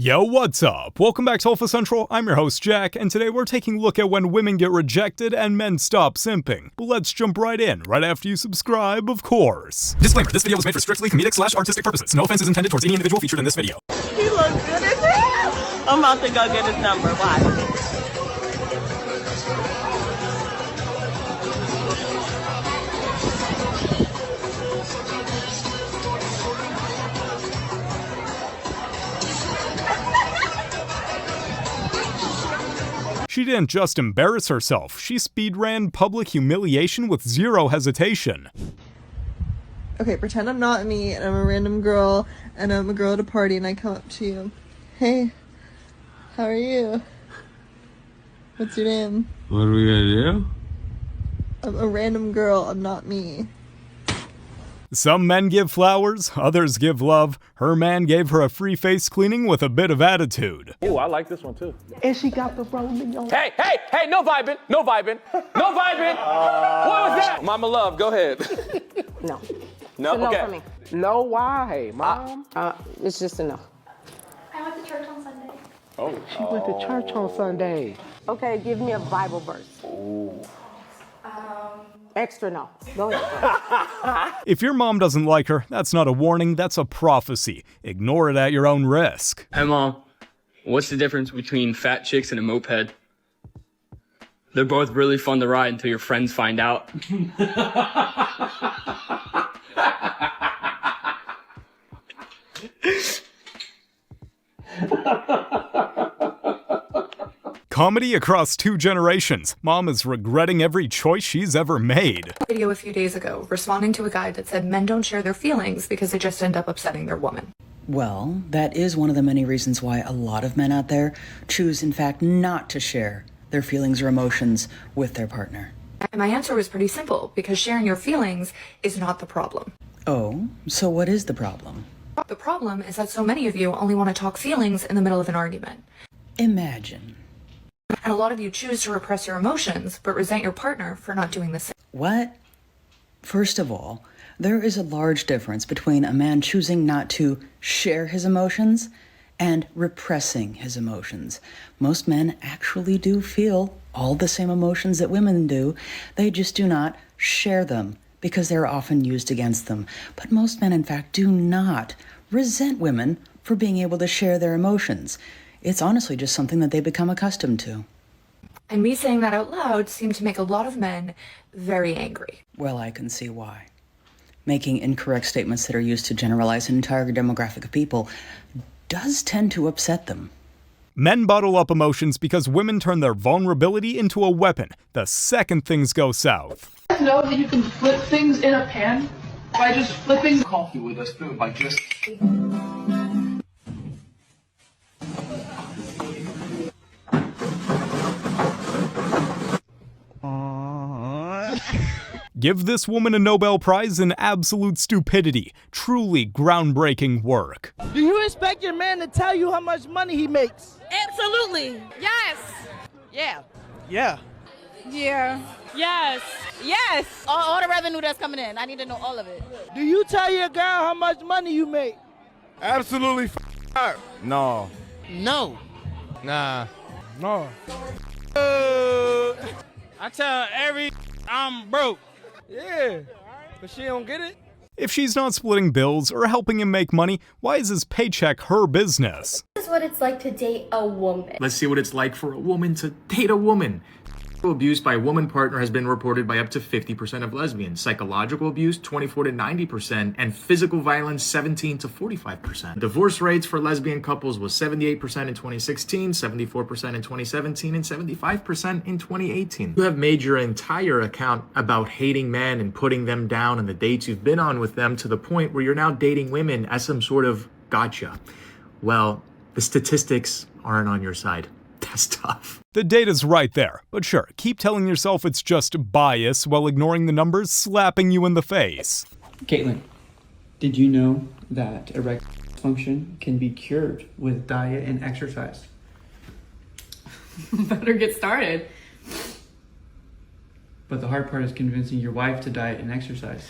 Yo, what's up? Welcome back to Alpha Central. I'm your host, Jack, and today we're taking a look at when women get rejected and men stop simping. But let's jump right in, right after you subscribe, of course. Disclaimer, this video was made for strictly comedic/artistic purposes. No offense is intended towards any individual featured in this video. He looks good as hell. I'm about to go get his number. Watch. She didn't just embarrass herself, she speed-ran public humiliation with zero hesitation. Okay, pretend I'm not me and I'm a random girl and I'm a girl at a party and I come up to you. Hey, how are you? What's your name? What are we gonna do? I'm a random girl, I'm not me. Some men give flowers, others give love. Her man gave her a free face cleaning with a bit of attitude. Oh, I like this one too. And she got the rolling on. Hey, no vibing, no vibing, no vibing. What was that? Mama love, go ahead. No. No, It's a no okay. for me. No, why, Mom? It's just a no. I went to church on Sunday. Oh, She went to church on Sunday. Okay, give me a Bible verse. Extra no. Go ahead. If your mom doesn't like her, that's not a warning, that's a prophecy. Ignore it at your own risk. Hey Mom, what's the difference between fat chicks and a moped? They're both really fun to ride until your friends find out. Comedy across 2 generations. Mom is regretting every choice she's ever made. Video a few days ago responding to a guy that said men don't share their feelings because they just end up upsetting their woman. Well, that is one of the many reasons why a lot of men out there choose, in fact, not to share their feelings or emotions with their partner. And my answer was pretty simple, because sharing your feelings is not the problem. Oh, so what is the problem? The problem is that so many of you only want to talk feelings in the middle of an argument. Imagine. And a lot of you choose to repress your emotions, but resent your partner for not doing the same. What? First of all, there is a large difference between a man choosing not to share his emotions and repressing his emotions. Most men actually do feel all the same emotions that women do. They just do not share them because they're often used against them. But most men, in fact, do not resent women for being able to share their emotions. It's honestly just something that they become accustomed to. And me saying that out loud seemed to make a lot of men very angry. Well, I can see why. Making incorrect statements that are used to generalize an entire demographic of people does tend to upset them. Men bottle up emotions because women turn their vulnerability into a weapon the second things go south. Know that you can flip things in a pan by just flipping coffee with a spoon by just... Give this woman a Nobel Prize in absolute stupidity. Truly groundbreaking work. Do you expect your man to tell you how much money he makes? Absolutely. Yes. Yeah. Yeah. Yes. Yes. All the revenue that's coming in. I need to know all of it. Do you tell your girl how much money you make? Absolutely no. No. Nah. No. I tell every I'm broke. Yeah. But she don't get it. If she's not splitting bills or helping him make money, why is his paycheck her business? This is what it's like to date a woman. Let's see what it's like for a woman to date a woman. Abuse by a woman partner has been reported by up to 50% of lesbians. Psychological abuse, 24 to 90%, and physical violence, 17 to 45%. Divorce rates for lesbian couples was 78% in 2016, 74% in 2017, and 75% in 2018. You have made your entire account about hating men and putting them down and the dates you've been on with them to the point where you're now dating women as some sort of gotcha. Well, the statistics aren't on your side. That's tough. The data's right there, but sure, keep telling yourself it's just bias while ignoring the numbers slapping you in the face. Caitlin, did you know that erectile dysfunction can be cured with diet and exercise? Better get started. But the hard part is convincing your wife to diet and exercise.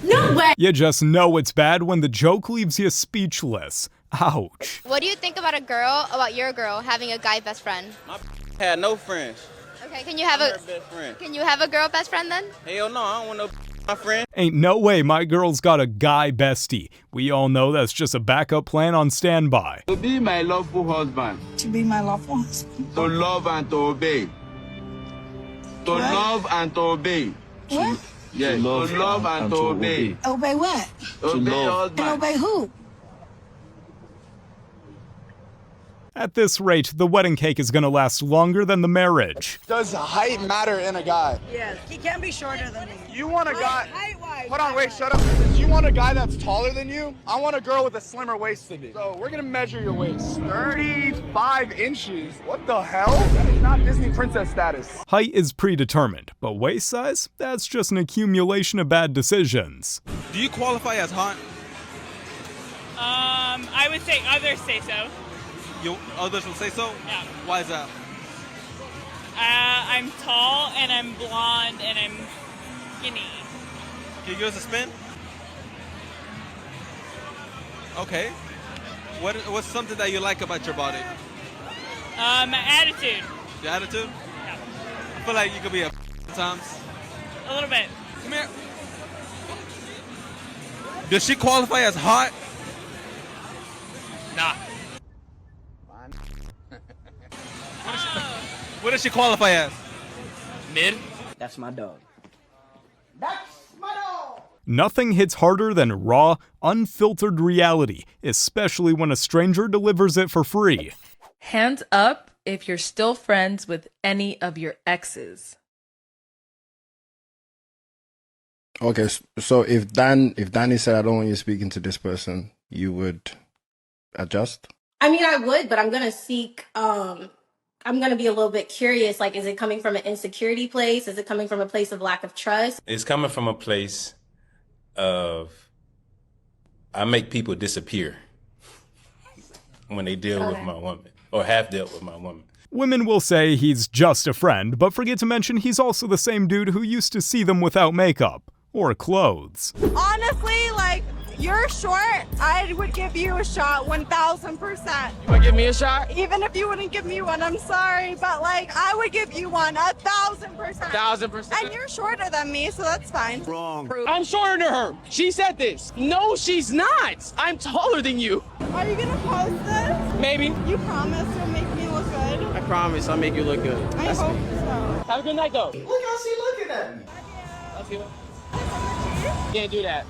No way! You just know it's bad when the joke leaves you speechless. Ouch. What do you think about your girl having a guy best friend? My had no friends. Okay, can you have a girl best friend then? Hell no, I don't want no my friend. Ain't no way my girl's got a guy bestie. We all know that's just a backup plan on standby. To be my lawful husband. To be my lawful husband. To love and to obey. To love and to obey. What? Yes, to love and to obey. Obey what? Obey husband. And obey who? At this rate, the wedding cake is gonna last longer than the marriage. Does height matter in a guy? Yes. He can be shorter than me. You want a guy... Hold on, wait, shut up. You want a guy that's taller than you? I want a girl with a slimmer waist than me. So we're gonna measure your waist. 35 inches? What the hell? That is not Disney princess status. Height is predetermined, but waist size? That's just an accumulation of bad decisions. Do you qualify as hot? I would say others say so. Others will say so? Yeah. Why is that? I'm tall and I'm blonde and I'm skinny. Can you give us a spin? Okay. What's something that you like about your body? My attitude. Your attitude? Yeah. I feel like you could be a times. A little bit. Come here. Does she qualify as hot? Nah. What does she qualify as? Mid? That's my dog. Nothing hits harder than raw, unfiltered reality, especially when a stranger delivers it for free. Hands up if you're still friends with any of your exes. Okay, so if Danny said, I don't want you speaking to this person, you would adjust? I mean, I would, but I'm gonna seek. I'm gonna be a little bit curious. Like, is it coming from an insecurity place? Is it coming from a place of lack of trust? It's coming from a place of I make people disappear when they deal with my woman or have dealt with my woman. Women will say he's just a friend, but forget to mention he's also the same dude who used to see them without makeup or clothes. Honestly, like, you're short, I would give you a shot 1,000%. You wanna give me a shot? Even if you wouldn't give me one, I'm sorry, but like, I would give you one 1,000%. 1,000%? And you're shorter than me, so that's fine. Wrong. I'm shorter than her. She said this. No, she's not. I'm taller than you. Are you gonna post this? Maybe. You promise you'll make me look good? I promise I'll make you look good. I hope so. Have a good night, though. Look how she looking at me. Love you. Can't do that.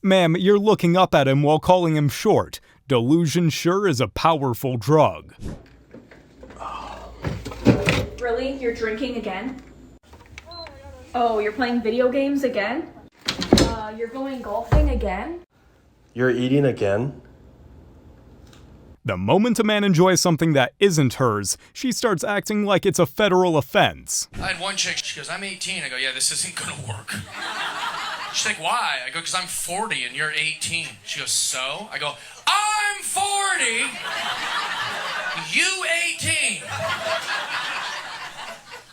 Ma'am, you're looking up at him while calling him short. Delusion sure is a powerful drug. Really? You're drinking again? Oh, you're playing video games again? You're going golfing again? You're eating again? The moment a man enjoys something that isn't hers, she starts acting like it's a federal offense. I had one chick, she goes, I'm 18. I go, yeah, this isn't gonna work. She's like, why? I go, because I'm 40 and you're 18. She goes, so? I go, I'm 40, you 18.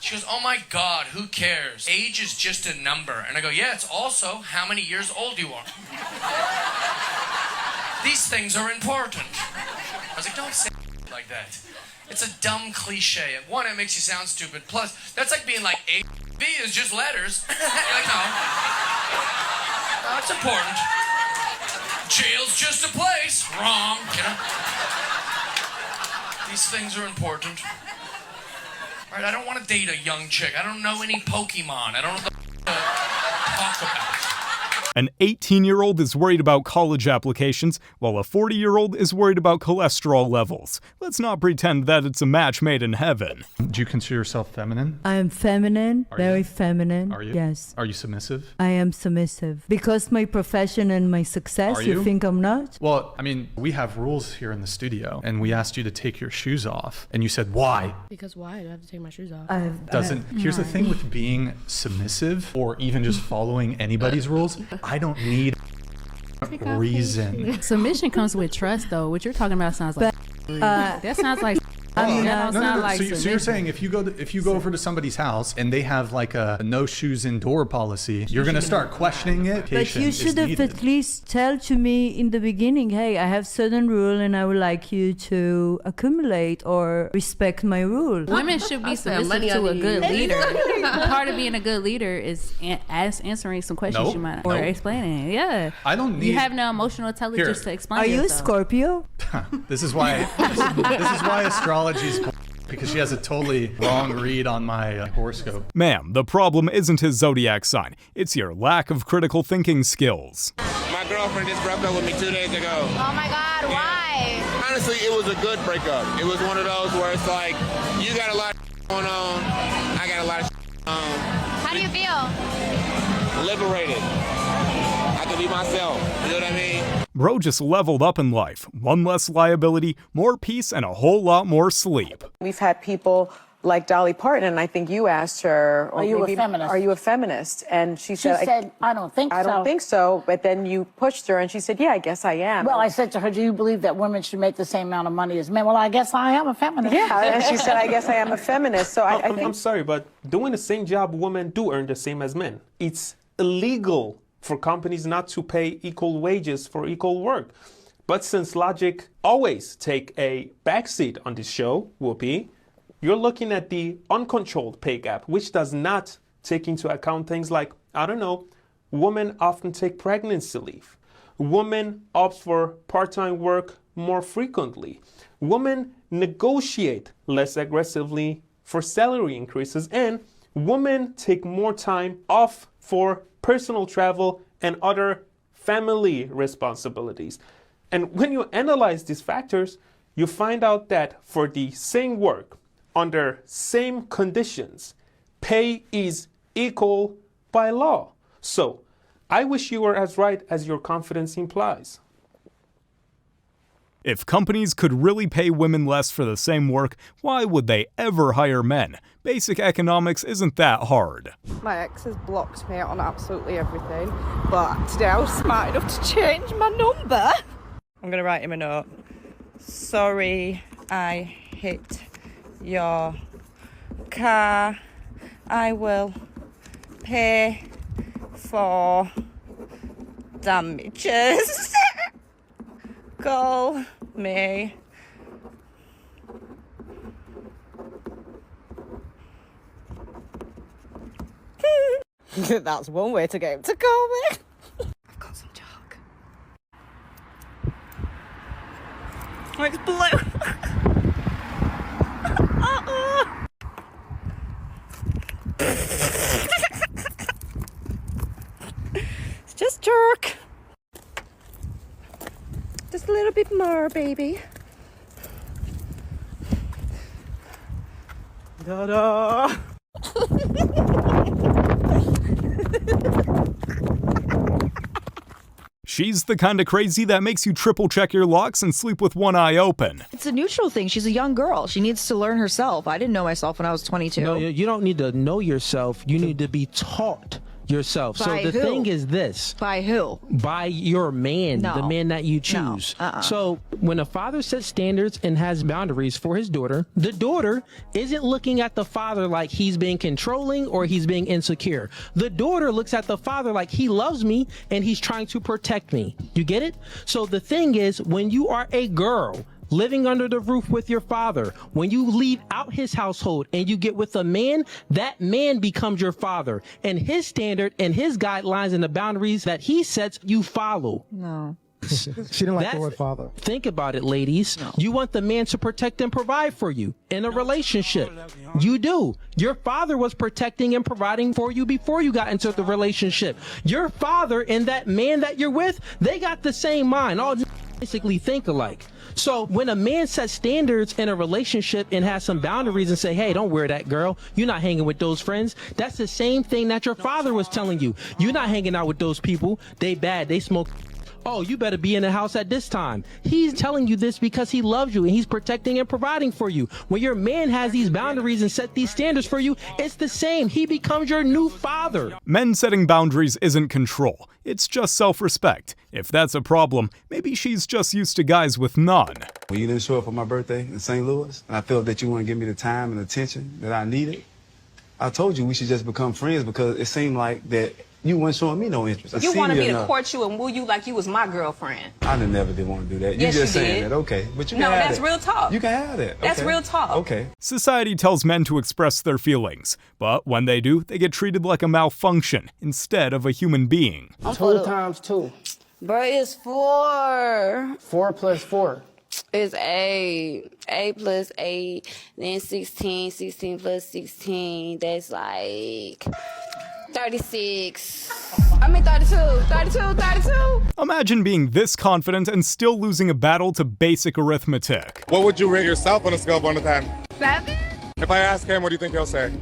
She goes, oh my God, who cares? Age is just a number. And I go, yeah, it's also how many years old you are. These things are important. I was like, don't say like that. It's a dumb cliche. One, it makes you sound stupid. Plus, that's like being like, A, B is just letters. You're like, no. That's important. Jail's just a place. Wrong, you know? These things are important. All right, I don't want to date a young chick. I don't know any Pokemon. I don't know what to talk about. An 18-year-old is worried about college applications, while a 40-year-old is worried about cholesterol levels. Let's not pretend that it's a match made in heaven. Do you consider yourself feminine? I am feminine, very feminine. Are you? Yes. Are you submissive? I am submissive. Because my profession and my success, Are you think I'm not? Well, I mean, we have rules here in the studio, and we asked you to take your shoes off, and you said, why? Because why do I have to take my shoes off? Here's the thing with being submissive, or even just following anybody's rules, I don't need reason. Submission comes with trust, though. What you're talking about sounds like that sounds like So you're saying if you go over to somebody's house and they have like a no shoes indoor policy, you're gonna start questioning it. But you should have at least tell to me in the beginning, hey, I have certain rule and I would like you to accumulate or respect my rule. Women should be submissive to a good leader. Part of being a good leader is answering some questions you might or explaining. Yeah, I don't need. You have no emotional intelligence to explain. Are you yourself. a Scorpio? This is why astrology's because she has a totally wrong read on my horoscope. Ma'am, the problem isn't his zodiac sign. It's your lack of critical thinking skills. My girlfriend just broke up with me 2 days ago. Oh my God, why? Honestly, it was a good breakup. It was one of those where it's like, you got a lot of going on, I got a lot of going on. How do you feel? Liberated. I can be myself. You know what I mean? Bro just leveled up in life. One less liability, more peace, and a whole lot more sleep. We've had people like Dolly Parton, and I think you asked her, are you a feminist? Are you a feminist? And she said, I don't think so. I don't think so. But then you pushed her, and she said, yeah, I guess I am. Well, I said to her, do you believe that women should make the same amount of money as men? Well, I guess I am a feminist. Yeah, and she said, I guess I am a feminist. So I think... I'm sorry, but doing the same job, women do earn the same as men. It's illegal for companies not to pay equal wages for equal work. But since logic always take a backseat on this show, Whoopi, you're looking at the uncontrolled pay gap, which does not take into account things like, I don't know, women often take pregnancy leave. Women opt for part-time work more frequently. Women negotiate less aggressively for salary increases, and women take more time off for personal travel and other family responsibilities. And when you analyze these factors, you find out that for the same work, under same conditions, pay is equal by law. So, I wish you were as right as your confidence implies. If companies could really pay women less for the same work, why would they ever hire men? Basic economics isn't that hard. My ex has blocked me on absolutely everything, but today I was smart enough to change my number. I'm going to write him a note. Sorry, I hit your car. I will pay for damages. Call me. That's one way to get him to call me. I've got some chalk. Oh, it's blue. It's just chalk. Just a little bit more, baby. Ta-da! She's the kind of crazy that makes you triple check your locks and sleep with one eye open. It's a neutral thing. She's a young girl. She needs to learn herself. I didn't know myself when I was 22. No, you don't need to know yourself. You need to be taught yourself. By so the who? thing is this. By who? By your man, No. the man that you choose. No. So when a father sets standards and has boundaries for his daughter, the daughter isn't looking at the father like he's being controlling or he's being insecure. The daughter looks at the father like he loves me and he's trying to protect me. You get it? So the thing is, when you are a girl living under the roof with your father, when you leave out his household and you get with a man, that man becomes your father, and his standard and his guidelines and the boundaries that he sets, you follow. No. She didn't like the word father. Think about it, ladies. No. You want the man to protect and provide for you in a relationship. You do. Your father was protecting and providing for you before you got into the relationship. Your father and that man that you're with, they got the same mind. All basically think alike. So when a man sets standards in a relationship and has some boundaries and say, hey, don't wear that, girl, you're not hanging with those friends, that's the same thing that your father was telling you. You're not hanging out with those people. They bad. They smoke. Oh, you better be in the house at this time. He's telling you this because he loves you and he's protecting and providing for you. When your man has these boundaries and set these standards for you, it's the same. He becomes your new father. Men setting boundaries isn't control. It's just self-respect. If that's a problem, maybe she's just used to guys with none. When you didn't show up for my birthday in St. Louis, and I felt that you wouldn't give me the time and attention that I needed, I told you we should just become friends because it seemed like that you weren't showing me no interest. You wanted me to court you and woo you like you was my girlfriend. I never did want to do that. Yes, you just you saying did. that, okay. But you can have that's that. real talk. You can have that. That's okay. real talk. Okay. Society tells men to express their feelings, but when they do, they get treated like a malfunction instead of a human being. 2 times 2. Bro, it's 4. 4 plus 4. It's 8. 8 plus 8, then 16. 16 plus 16, that's like 36. I mean 32. 32. 32. Imagine being this confident and still losing a battle to basic arithmetic. What would you rate yourself on a scale of 1 to 10? 7? If I ask him, what do you think he'll say?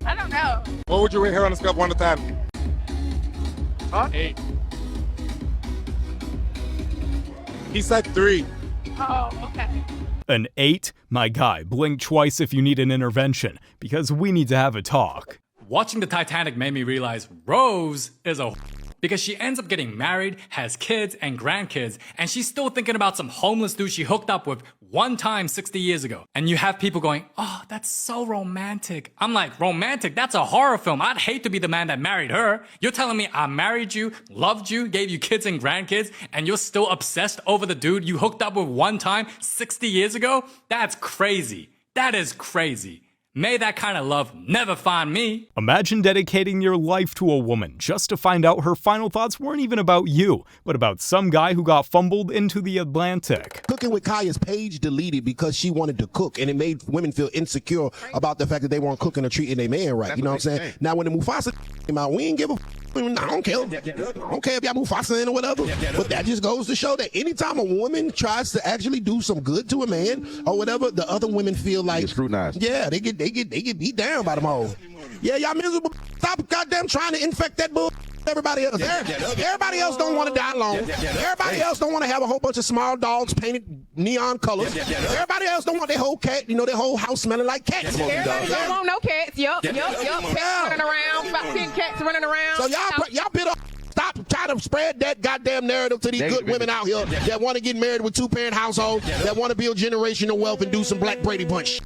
I don't know. What would you rate her on a scale of 1 to 10? Huh? 8. He said 3. Oh, okay. An 8? My guy, blink twice if you need an intervention, because we need to have a talk. Watching the Titanic made me realize Rose is a because she ends up getting married, has kids and grandkids, and she's still thinking about some homeless dude she hooked up with one time 60 years ago. And you have people going, oh, that's so romantic. I'm like, romantic? That's a horror film. I'd hate to be the man that married her. You're telling me I married you, loved you, gave you kids and grandkids, and you're still obsessed over the dude you hooked up with one time 60 years ago? That's crazy. That is crazy. May that kind of love never find me. Imagine dedicating your life to a woman just to find out her final thoughts weren't even about you, but about some guy who got fumbled into the Atlantic. Cooking with Kaya's page deleted because she wanted to cook, and it made women feel insecure about the fact that they weren't cooking or treating their man right. You know what I'm saying? Now, when the Mufasa came out, we didn't give a I don't care. I don't care if y'all Mufasa in or whatever. But that just goes to show that anytime a woman tries to actually do some good to a man or whatever, the other women feel like scrutinized. Yeah, they get beat down by them all. Yeah, y'all miserable. Stop goddamn trying to infect that bull. Everybody else. Everybody else don't want to die long. Everybody else don't want to have a whole bunch of small dogs painted neon colors. Everybody else don't want their whole cat, their whole house smelling like cats. Everybody don't want no cats. Yup. Cats running around. About 10 cats running around. So y'all better stop trying to spread that goddamn narrative to these good women out here that want to get married with 2-parent households, that want to build generational wealth and do some Black Brady Bunch.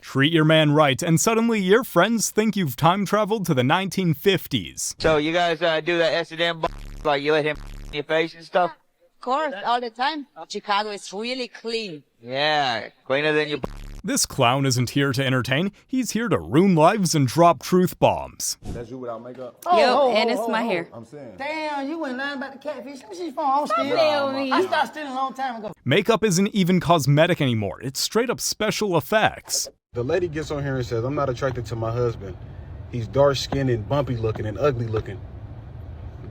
Treat your man right, and suddenly your friends think you've time traveled to the 1950s. So you guys do that S&M, like you let him in your face and stuff? Of course, all the time. Chicago is really clean. Yeah, cleaner than your. This clown isn't here to entertain, he's here to ruin lives and drop truth bombs. That's you without makeup? And it's my hair. I'm saying. Damn, you went lying about the catfish. Let me see your phone. I don't steal. Stop me. I stopped stealing a long time ago. Makeup isn't even cosmetic anymore, it's straight up special effects. The lady gets on here and says, I'm not attracted to my husband. He's dark-skinned and bumpy looking and ugly looking.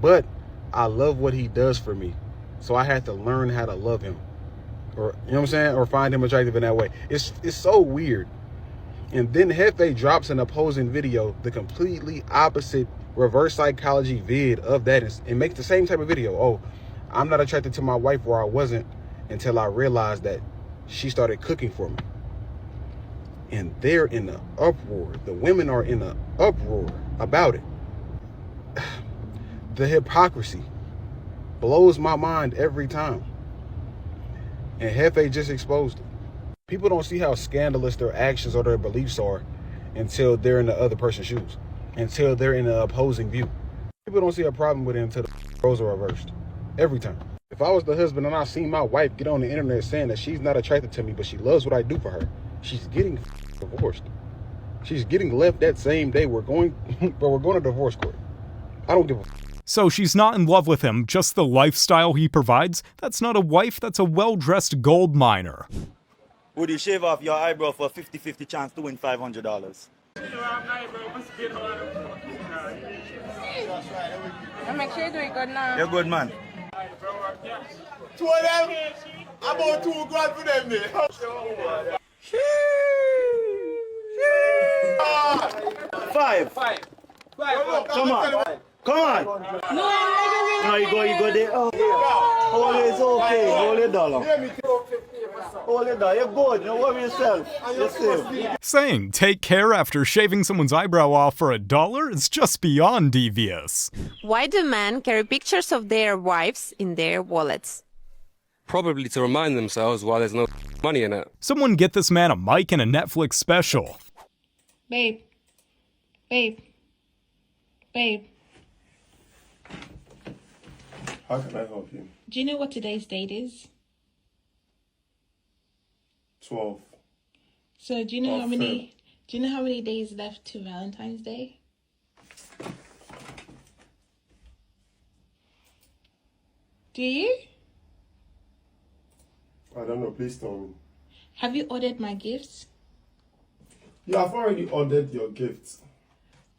But I love what he does for me. So I had to learn how to love him. Or, you know what I'm saying? Or find him attractive in that way. It's so weird. And then Hefe drops an opposing video, the completely opposite reverse psychology vid of that, and makes the same type of video. Oh, I'm not attracted to my wife, or I wasn't until I realized that she started cooking for me. And they're in an uproar. The women are in an uproar about it. The hypocrisy blows my mind every time. And Hefe just exposed it. People don't see how scandalous their actions or their beliefs are until they're in the other person's shoes, until they're in the opposing view. People don't see a problem with it until the roles are reversed. Every time. If I was the husband and I seen my wife get on the internet saying that she's not attracted to me, but she loves what I do for her, she's getting divorced. She's getting left that same day. We're going to divorce court. I don't give a So she's not in love with him, just the lifestyle he provides? That's not a wife, that's a well-dressed gold miner. Would you shave off your eyebrow for a 50-50 chance to win $500? I make sure you do it good now. You're good, man. 2 of them? About $2,000 for them there. Five. Come on. Come on. No, you go there. Oh, it's okay. Hold it down. Hold it down. You're good. Don't worry yourself. You're safe. Saying take care after shaving someone's eyebrow off for $1 is just beyond devious. Why do men carry pictures of their wives in their wallets? probably to remind themselves why there's no money in it. Someone get this man a mic and a Netflix special. Babe. Babe. Babe. How can I help you? Do you know what today's date is? 12. So do you know how many days left to Valentine's Day? Do you? I don't know, please tell me. Have you ordered my gifts? Yeah, I've already ordered your gifts.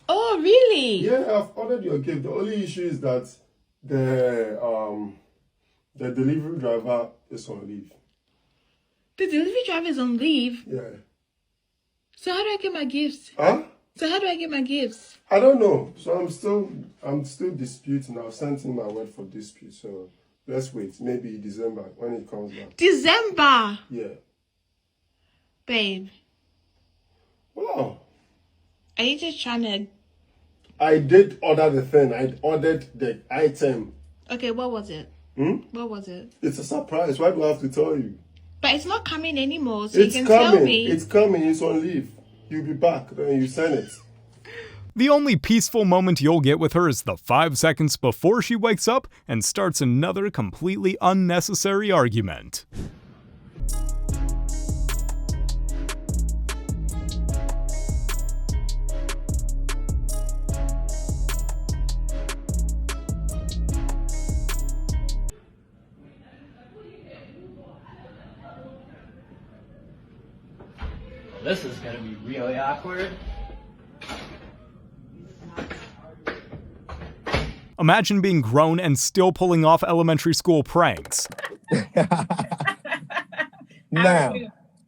Oh, really? Yeah, I've ordered your gift. The only issue is that the delivery driver is on leave. The delivery driver is on leave? Yeah. So how do I get my gifts? Huh? So how do I get my gifts? I don't know. So I'm still disputing. I've sent in my word for dispute. So let's wait. Maybe December when it comes back. December? Yeah. Babe. Wow. Are you just trying to... I did order the thing. I ordered the item. Okay, what was it? What was it? It's a surprise. Why do I have to tell you? But it's not coming anymore, so It's you can coming. tell me. It's coming. It's on leave. You'll be back. Then you send it. The only peaceful moment you'll get with her is the 5 seconds before she wakes up and starts another completely unnecessary argument. This is gonna be really awkward. Imagine being grown and still pulling off elementary school pranks. Now,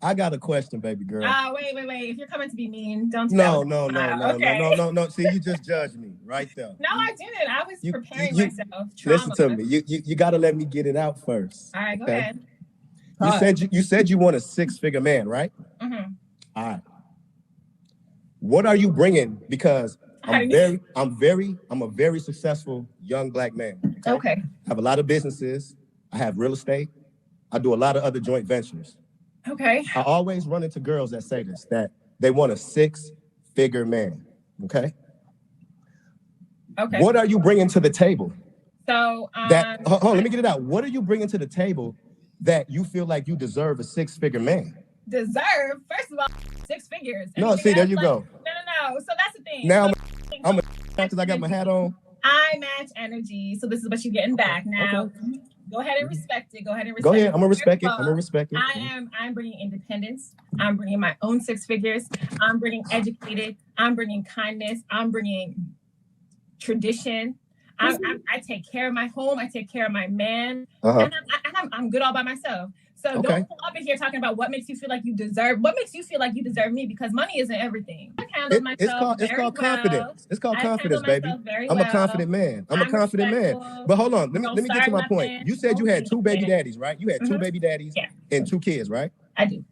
I got a question, baby girl. Wait. If you're coming to be mean, don't do No. that. See, you just judged me right there. No, I didn't. I was preparing myself. Listen to me. You got to let me get it out first. All right, go ahead. You said you want a 6-figure man, right? Mm-hmm. All right. What are you bringing? Because I'm a very successful young black man. Okay. I have a lot of businesses. I have real estate. I do a lot of other joint ventures. Okay. I always run into girls that say this, that they want a 6-figure man. Okay. Okay. What are you bringing to the table? So hold on, let me get it out. What are you bringing to the table that you feel like you deserve a 6-figure man? Deserve, first of all, 6 figures. No, see, there you go. No. So that's the thing. Now I'm because I got my hat on. I match energy, so this is what you're getting back. Now, okay. Go ahead and respect it. Go ahead, I'm gonna respect it. I'm bringing independence. I'm bringing my own 6 figures. I'm bringing educated. I'm bringing kindness. I'm bringing tradition. I take care of my home. I take care of my man, and I'm good all by myself. So don't pull up in here talking about what makes you feel like you deserve. What makes you feel like you deserve me? Because money isn't everything. I handle myself It's called confidence. It's called confidence, baby. I'm a confident man. I'm a confident man. But hold on, let me get to my point. You said you had 2 baby daddies, right? You had 2 baby daddies and 2 kids, right? I do.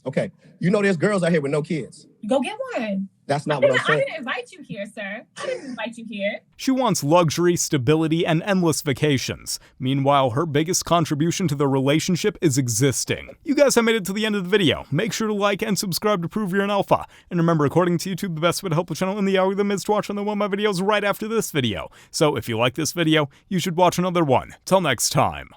Okay. You know there's girls out here with no kids. Go get one. That's not what I'm saying. I didn't invite you here, sir. I didn't invite you here. She wants luxury, stability, and endless vacations. Meanwhile, her biggest contribution to the relationship is existing. You guys have made it to the end of the video. Make sure to like and subscribe to prove you're an alpha. And remember, according to YouTube, the best way to help the channel in the algorithm is to watch one of my videos right after this video. So if you like this video, you should watch another one. Till next time.